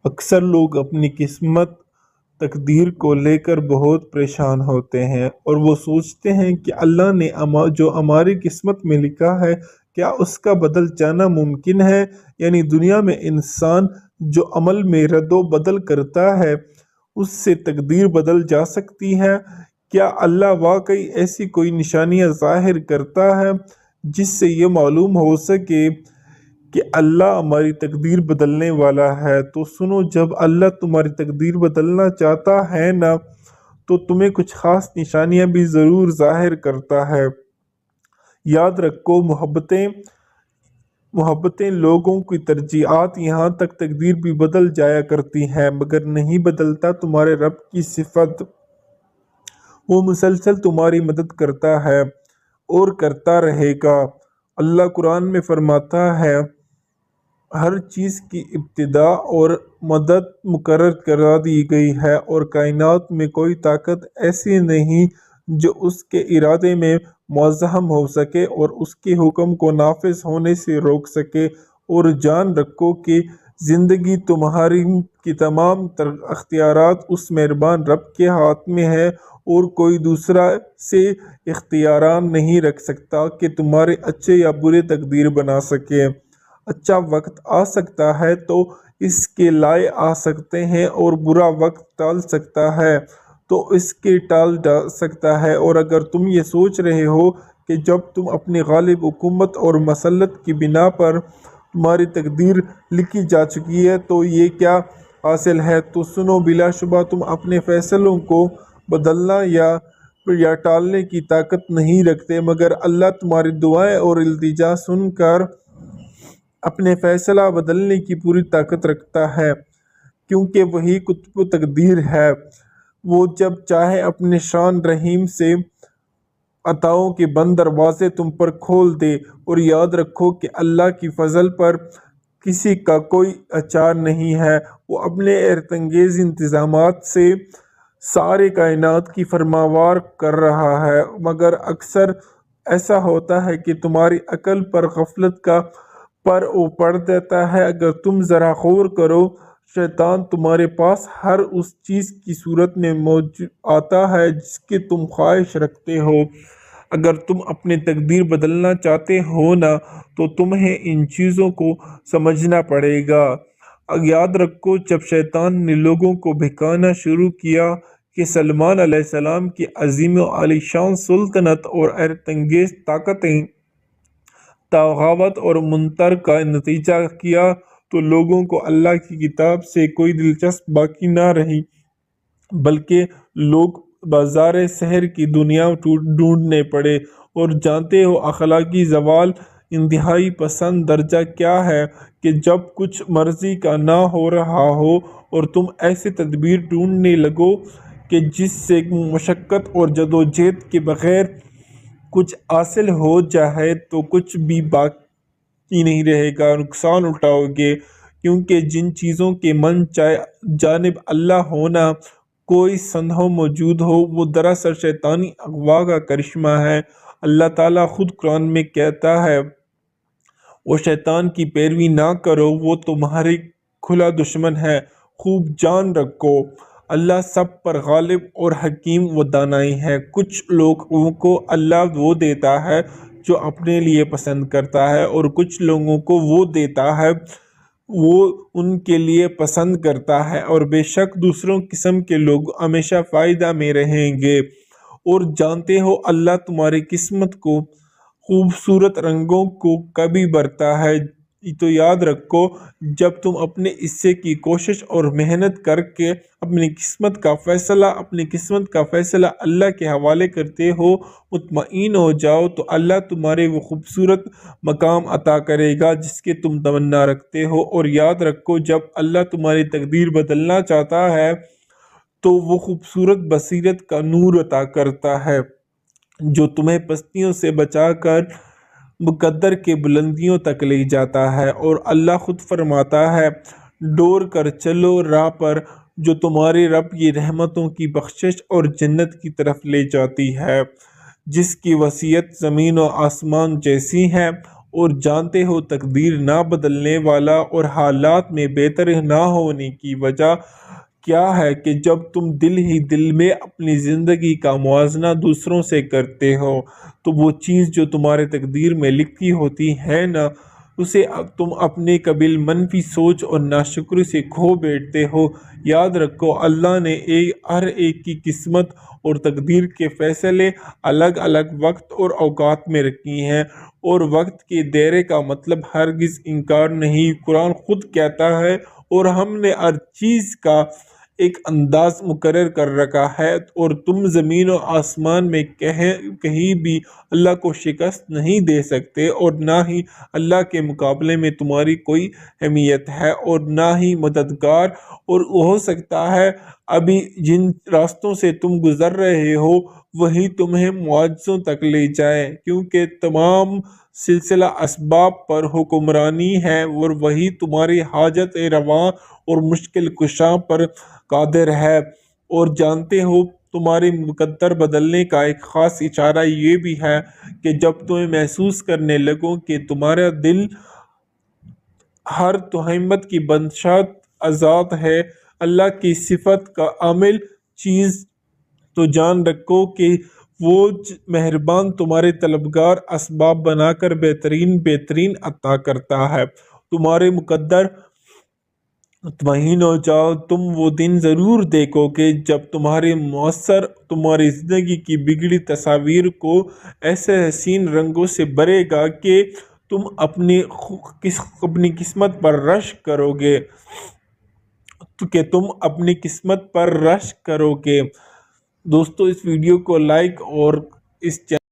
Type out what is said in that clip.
اکثر لوگ اپنی قسمت تقدیر کو لے کر بہت پریشان ہوتے ہیں اور وہ سوچتے ہیں کہ اللہ نے جو ہماری قسمت میں لکھا ہے کیا اس کا بدل جانا ممکن ہے؟ یعنی دنیا میں انسان جو عمل میں رد و بدل کرتا ہے اس سے تقدیر بدل جا سکتی ہے؟ کیا اللہ واقعی ایسی کوئی نشانیاں ظاہر کرتا ہے جس سے یہ معلوم ہو سکے کہ اللہ ہماری تقدیر بدلنے والا ہے؟ تو سنو، جب اللہ تمہاری تقدیر بدلنا چاہتا ہے نا تو تمہیں کچھ خاص نشانیاں بھی ضرور ظاہر کرتا ہے۔ یاد رکھو، محبتیں لوگوں کی ترجیحات یہاں تک تقدیر بھی بدل جایا کرتی ہیں، مگر نہیں بدلتا تمہارے رب کی صفت۔ وہ مسلسل تمہاری مدد کرتا ہے اور کرتا رہے گا۔ اللہ قرآن میں فرماتا ہے، ہر چیز کی ابتدا اور مدت مقرر کرا دی گئی ہے اور کائنات میں کوئی طاقت ایسی نہیں جو اس کے ارادے میں مزاحم ہو سکے اور اس کے حکم کو نافذ ہونے سے روک سکے۔ اور جان رکھو کہ زندگی تمہاری کی تمام تر اختیارات اس مہربان رب کے ہاتھ میں ہے اور کوئی دوسرا سے اختیار نہیں رکھ سکتا کہ تمہارے اچھے یا برے تقدیر بنا سکے۔ اچھا وقت آ سکتا ہے تو اس کے لائے آ سکتے ہیں اور برا وقت ٹال سکتا ہے تو اس کے ٹال سکتا ہے۔ اور اگر تم یہ سوچ رہے ہو کہ جب تم اپنی غالب حکومت اور مسلط کی بنا پر تمہاری تقدیر لکھی جا چکی ہے تو یہ کیا حاصل ہے، تو سنو، بلا شبہ تم اپنے فیصلوں کو بدلنا یا ٹالنے کی طاقت نہیں رکھتے، مگر اللہ تمہاری دعائیں اور التجا سن کر اپنے فیصلہ بدلنے کی پوری طاقت رکھتا ہے، کیونکہ وہی قطب تقدیر ہے۔ وہ جب چاہے اپنے شان رحیم سے عطاؤں کے بند دروازے تم پر کھول دے۔ اور یاد رکھو کہ اللہ کی فضل پر کسی کا کوئی اثر نہیں ہے۔ وہ اپنے حیرت انگیز انتظامات سے سارے کائنات کی فرمانبرداری کر رہا ہے، مگر اکثر ایسا ہوتا ہے کہ تمہاری عقل پر غفلت کا پر پڑ دیتا ہے۔ اگر تم ذرا غور کرو، شیطان تمہارے پاس ہر اس چیز کی صورت میں آتا ہے جس کی تم خواہش رکھتے ہو۔ اگر تم اپنی تقدیر بدلنا چاہتے ہو نا تو تمہیں ان چیزوں کو سمجھنا پڑے گا۔ یاد رکھو، جب شیطان نے لوگوں کو بہکانا شروع کیا کہ سلیمان علیہ السلام کی عظیم و عالی شان سلطنت اور حیرت انگیز طاقتیں بغاوت اور منکر کا نتیجہ کیا تو لوگوں کو اللہ کی کتاب سے کوئی دلچسپی باقی نہ رہی، بلکہ لوگ بازار سحر کی دنیا ڈھونڈنے پڑے۔ اور جانتے ہو اخلاقی زوال انتہائی پسند درجہ کیا ہے کہ جب کچھ مرضی کا نہ ہو رہا ہو اور تم ایسی تدبیر ڈھونڈنے لگو کہ جس سے مشقت اور جدوجہد کے بغیر کچھ حاصل ہو جائے تو کچھ بھی باقی نہیں رہے گا، نقصان اٹھاؤ گے، کیونکہ جن چیزوں کے من جانب اللہ ہونا کوئی سندھ موجود ہو وہ دراصل شیطانی اغوا کا کرشمہ ہے۔ اللہ تعالیٰ خود قرآن میں کہتا ہے، وہ شیطان کی پیروی نہ کرو، وہ تمہاری کھلا دشمن ہے۔ خوب جان رکھو، اللہ سب پر غالب اور حکیم و دانائی ہے۔ کچھ لوگوں کو اللہ وہ دیتا ہے جو اپنے لیے پسند کرتا ہے اور کچھ لوگوں کو وہ دیتا ہے وہ ان کے لیے پسند کرتا ہے، اور بے شک دوسروں قسم کے لوگ ہمیشہ فائدہ میں رہیں گے۔ اور جانتے ہو اللہ تمہاری قسمت کو خوبصورت رنگوں کو کبھی بھرتا ہے، تو یاد رکھو جب تم اپنے حصے کی کوشش اور محنت کر کے اپنی قسمت کا فیصلہ اللہ کے حوالے کرتے ہو، مطمئن ہو جاؤ تو اللہ تمہارے وہ خوبصورت مقام عطا کرے گا جس کی تم تمنا رکھتے ہو۔ اور یاد رکھو جب اللہ تمہاری تقدیر بدلنا چاہتا ہے تو وہ خوبصورت بصیرت کا نور عطا کرتا ہے جو تمہیں پستیوں سے بچا کر مقدر کے بلندیوں تک لے جاتا ہے۔ اور اللہ خود فرماتا ہے، دوڑ کر چلو راہ پر جو تمہارے رب کی رحمتوں کی بخشش اور جنت کی طرف لے جاتی ہے، جس کی وسعت زمین و آسمان جیسی ہے۔ اور جانتے ہو تقدیر نہ بدلنے والا اور حالات میں بہتر نہ ہونے کی وجہ کیا ہے کہ جب تم دل ہی دل میں اپنی زندگی کا موازنہ دوسروں سے کرتے ہو تو وہ چیز جو تمہارے تقدیر میں لکھی ہوتی ہے نا اسے تم اپنے قبل منفی سوچ اور ناشکری سے کھو بیٹھتے ہو۔ یاد رکھو اللہ نے ہر ایک کی قسمت اور تقدیر کے فیصلے الگ الگ وقت اور اوقات میں رکھی ہیں، اور وقت کے دیرے کا مطلب ہرگز انکار نہیں۔ قرآن خود کہتا ہے اور ہم نے ہر چیز کا ایک انداز مقرر کر رکھا ہے، اور تم زمین و آسمان میں کہیں بھی اللہ کو شکست نہیں دے سکتے، اور نہ ہی اللہ کے مقابلے میں تمہاری کوئی اہمیت ہے اور نہ ہی مددگار۔ اور ہو سکتا ہے ابھی جن راستوں سے تم گزر رہے ہو وہی تمہیں معجزوں تک لے جائے، کیونکہ تمام سلسلہ اسباب پر حکمرانی ہے اور وہی تمہاری حاجت رواں اور مشکل کشاں پر قادر ہے۔ اور جانتے ہو تمہاری مقدر بدلنے کا ایک خاص اشارہ یہ بھی ہے کہ جب تمہیں محسوس کرنے لگو کہ تمہارا دل ہر تہمت کی بنشات آزاد ہے اللہ کی صفت کا عامل چیز، تو جان رکھو کہ وہ مہربان تمہارے طلبگار اسباب بنا کر بہترین عطا کرتا ہے۔ تمہارے مقدر اطمئن ہو جاؤ، تم وہ دن ضرور دیکھو گے جب تمہارے معاصر تمہاری زندگی کی بگڑی تصاویر کو ایسے حسین رنگوں سے بھرے گا کہ تم اپنی قسمت پر رشک کرو گے۔ دوستو اس ویڈیو کو لائک اور اس چینل